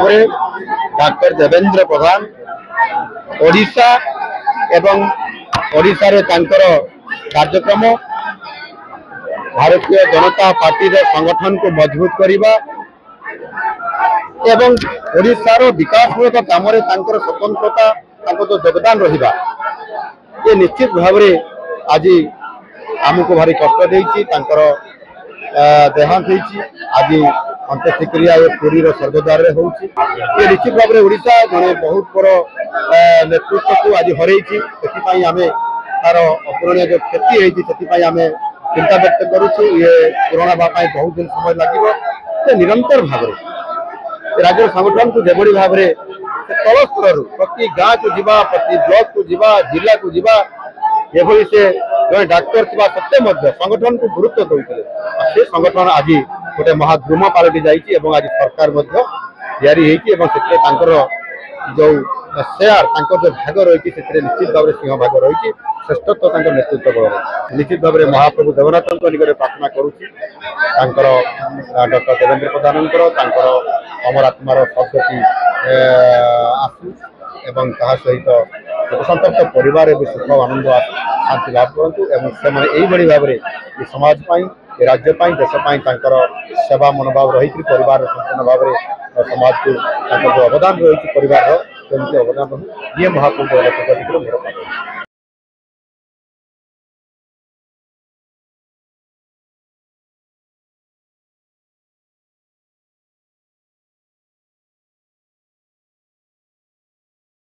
भाव में डॉक्टर देवेंद्र प्रधान ओडिशा एवं ओडिशा रे तांकर कार्यक्रम भारतीय जनता पार्टी रे संगठन को मजबूत करवा एवं ओडिशार विकासमूलक काम स्वतंत्रता जो योगदान रहा ये निश्चित भाव में आज आमको भारी कष्ट देती देहांत आज अंत्येष्टिक्रिया पुरी स्वर्गद्वार हो निश्चित भाव में ओडिशा जड़े बहुत बड़ नेतृत्व को आज हरई आम तार अपूरणीय जो क्षति होती आम चिंता व्यक्त करुचु ये पूरण हाँपाई बहुत दिन समय लगे निरंतर भाव में राज्य संगठन को जो भाव में तल स्तर प्रति गाँ को जीवा प्रति ब्लॉक को जीवा जिला को जीवा ये से जो डाक्तर थी सत्य संगठन को गुरुत्व देते से संगठन आज गोटे महाद्रुम पलटि जाइए आज सरकार या जो शेयर जो भाग रही निश्चित भाव में सिंह भाग रही श्रेष्ठत्व नेतृत्व बल निश्चित भाव में महाप्रभु देवनाथ निकट प्रार्थना करुच्ची डॉक्टर देवेंद्र प्रधान अमर आत्मार सद्गति आसू एवं ता सहित संतप्त परिवार भी सुख आनंद शांति लाभ करूँ से भाव में समाज राज्यपाई देशपाई सेवा मनोभाव रही परिवार संपूर्ण भाव में समाज को जो अवदान रही परिवार अवदान ये महाप्रभु मोर